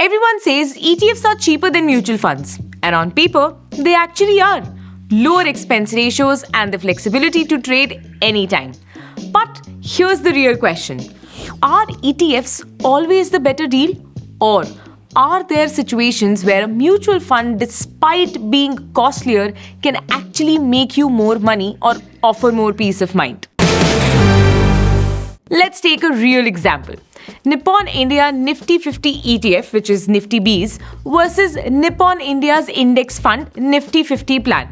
Everyone says ETFs are cheaper than mutual funds, and on paper, they actually are. Lower expense ratios and the flexibility to trade anytime. But here's the real question. Are ETFs always the better deal? Or are there situations where a mutual fund, despite being costlier, can actually make you more money or offer more peace of mind? Let's take a real example. Nippon India Nifty 50 ETF, which is Nifty Bees, versus Nippon India's index fund Nifty 50 plan.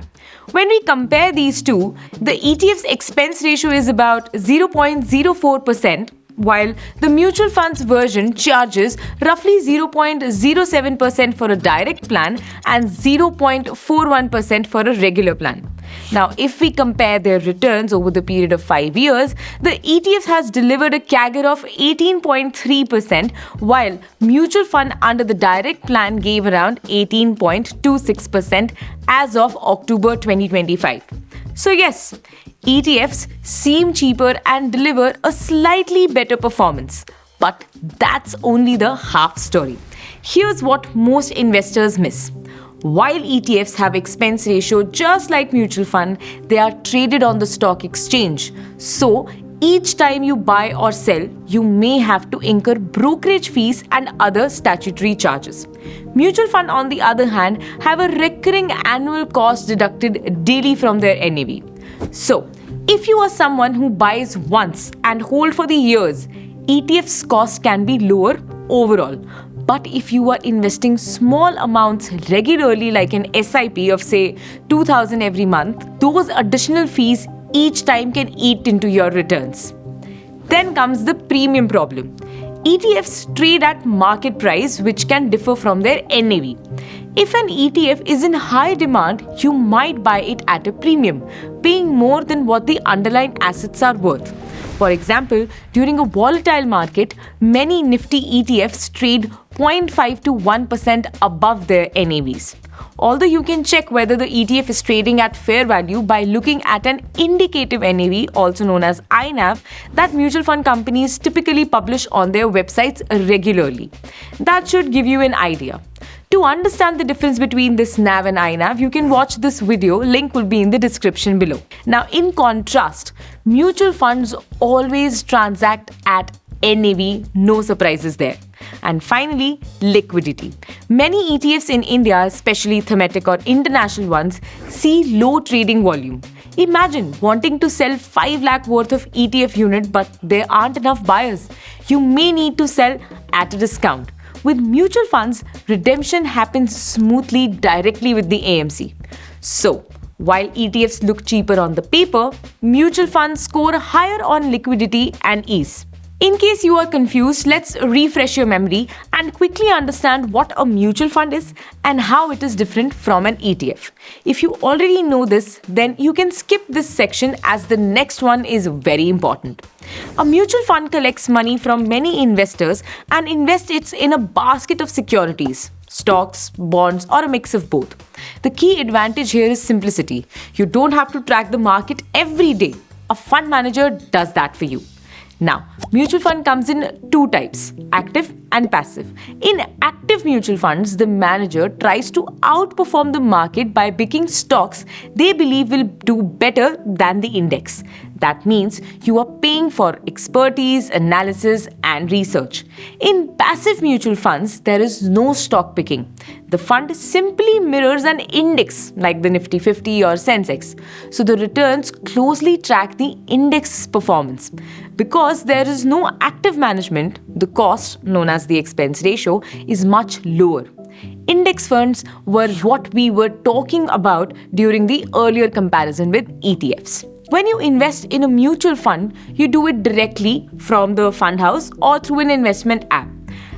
When we compare these two, the ETF's expense ratio is about 0.04%, while the mutual funds version charges roughly 0.07% for a direct plan and 0.41% for a regular plan. Now, if we compare their returns over the period of 5 years, the ETF has delivered a CAGR of 18.3%, while mutual fund under the direct plan gave around 18.26% as of October 2025. So yes, ETFs seem cheaper and deliver a slightly better performance. But that's only the half story. Here's what most investors miss. While ETFs have expense ratio just like mutual fund, they are traded on the stock exchange. So each time you buy or sell, you may have to incur brokerage fees and other statutory charges. Mutual fund, on the other hand, have a recurring annual cost deducted daily from their NAV. So, if you are someone who buys once and hold for the years, ETF's cost can be lower overall. But if you are investing small amounts regularly, like an SIP of say 2,000 every month, those additional fees each time can eat into your returns. Then comes the premium problem. ETFs trade at market price, which can differ from their NAV. If an ETF is in high demand, you might buy it at a premium, paying more than what the underlying assets are worth. For example, during a volatile market, many Nifty ETFs trade 0.5 to 1% above their NAVs. Although you can check whether the ETF is trading at fair value by looking at an indicative NAV, also known as INAV, that mutual fund companies typically publish on their websites regularly. That should give you an idea. To understand the difference between this NAV and INAV, you can watch this video. Link will be in the description below. Now, in contrast, mutual funds always transact at NAV, no surprises there. And finally, liquidity. Many ETFs in India, especially thematic or international ones, see low trading volume. Imagine wanting to sell 5 lakh worth of ETF unit, but there aren't enough buyers. You may need to sell at a discount. With mutual funds, redemption happens smoothly directly with the AMC. So, while ETFs look cheaper on the paper, mutual funds score higher on liquidity and ease. In case you are confused, let's refresh your memory and quickly understand what a mutual fund is and how it is different from an ETF. If you already know this, then you can skip this section as the next one is very important. A mutual fund collects money from many investors and invests it in a basket of securities, stocks, bonds, or a mix of both. The key advantage here is simplicity. You don't have to track the market every day. A fund manager does that for you. Now, mutual fund comes in two types, active and passive. In active mutual funds, the manager tries to outperform the market by picking stocks they believe will do better than the index. That means you are paying for expertise, analysis, and research. In passive mutual funds, there is no stock picking. The fund simply mirrors an index like the Nifty 50 or Sensex. So the returns closely track the index's performance. Because there is no active management, the cost, known as the expense ratio, is much lower. Index funds were what we were talking about during the earlier comparison with ETFs. When you invest in a mutual fund, you do it directly from the fund house or through an investment app.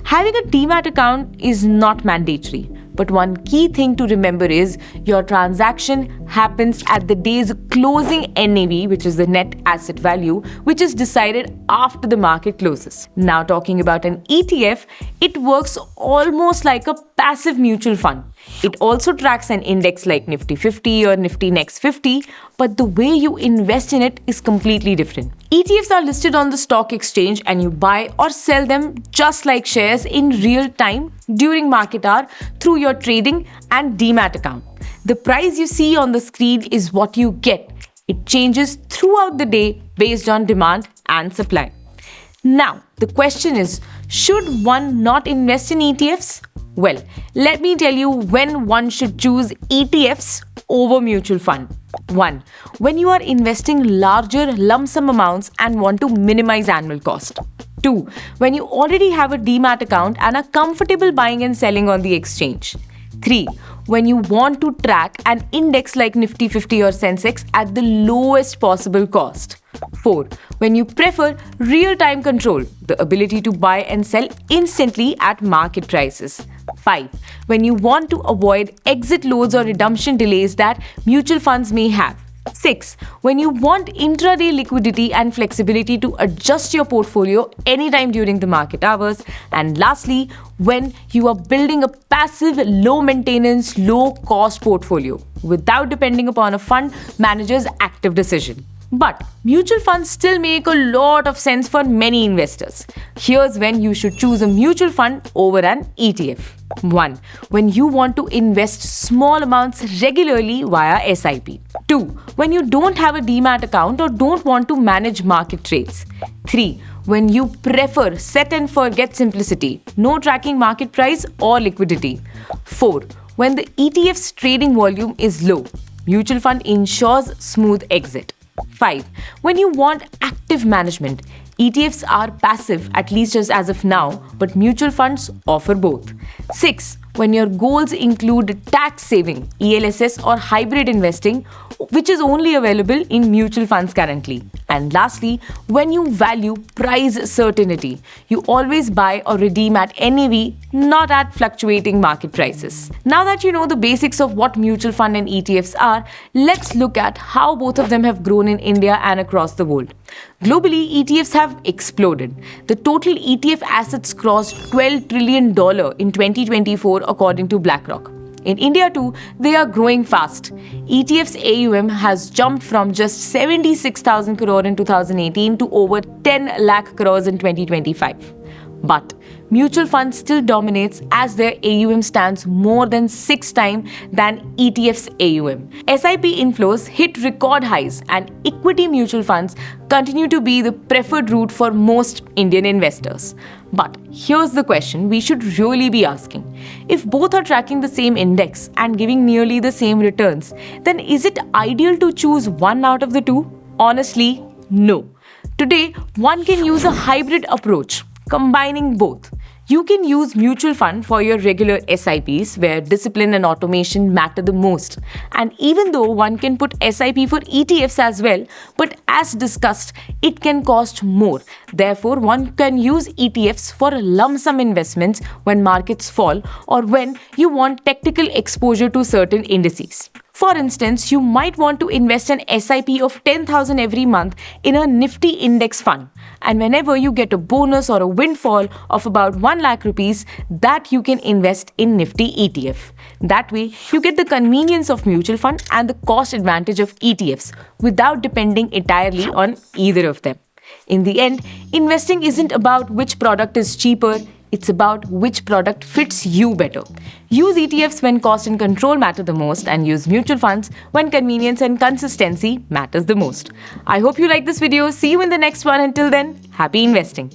Having a Demat account is not mandatory, but one key thing to remember is your transaction happens at the day's closing NAV, which is the net asset value, which is decided after the market closes. Now talking about an ETF, it works almost like a passive mutual fund. It also tracks an index like Nifty 50 or Nifty Next 50, but the way you invest in it is completely different. ETFs are listed on the stock exchange and you buy or sell them just like shares in real time during market hour through your trading and demat account. The price you see on the screen is what you get. It changes throughout the day based on demand and supply. Now, the question is, should one not invest in ETFs? Well, let me tell you when one should choose ETFs over mutual fund. 1. When you are investing larger lump sum amounts and want to minimize annual cost. 2. When you already have a demat account and are comfortable buying and selling on the exchange. 3. When you want to track an index like Nifty 50 or Sensex at the lowest possible cost. 4. When you prefer real-time control, the ability to buy and sell instantly at market prices. 5. When you want to avoid exit loads or redemption delays that mutual funds may have. 6. When you want intraday liquidity and flexibility to adjust your portfolio anytime during the market hours. And lastly, when you are building a passive, low-maintenance, low-cost portfolio without depending upon a fund manager's active decision. But mutual funds still make a lot of sense for many investors. Here's when you should choose a mutual fund over an ETF. 1. When you want to invest small amounts regularly via SIP. 2. When you don't have a demat account or don't want to manage market trades. 3. When you prefer set and forget simplicity, no tracking market price or liquidity. 4. When the ETF's trading volume is low, mutual fund ensures smooth exit. 5. When you want active management, ETFs are passive, at least as of now, but mutual funds offer both. 6. When your goals include tax saving, ELSS or hybrid investing, which is only available in mutual funds currently. And lastly, when you value price certainty, you always buy or redeem at NAV, not at fluctuating market prices. Now that you know the basics of what mutual fund and ETFs are, let's look at how both of them have grown in India and across the world. Globally, ETFs have exploded. The total ETF assets crossed $12 trillion in 2024 according to BlackRock. In India too, they are growing fast. ETF's AUM has jumped from just 76,000 crore in 2018 to over 10 lakh crores in 2025. But mutual funds still dominates as their AUM stands more than 6 times than ETF's AUM. SIP inflows hit record highs and equity mutual funds continue to be the preferred route for most Indian investors. But here's the question we should really be asking. If both are tracking the same index and giving nearly the same returns, then is it ideal to choose one out of the two? Honestly, no. Today, one can use a hybrid approach, combining both. You can use mutual fund for your regular SIPs where discipline and automation matter the most. And even though one can put SIP for ETFs as well, but as discussed, it can cost more. Therefore, one can use ETFs for lump sum investments when markets fall or when you want tactical exposure to certain indices. For instance, you might want to invest an SIP of 10,000 every month in a Nifty index fund. And whenever you get a bonus or a windfall of about 1 lakh rupees, that you can invest in Nifty ETF. That way, you get the convenience of mutual fund and the cost advantage of ETFs without depending entirely on either of them. In the end, investing isn't about which product is cheaper. It's about which product fits you better. Use ETFs when cost and control matter the most and use mutual funds when convenience and consistency matters the most. I hope you like this video. See you in the next one. Until then, happy investing.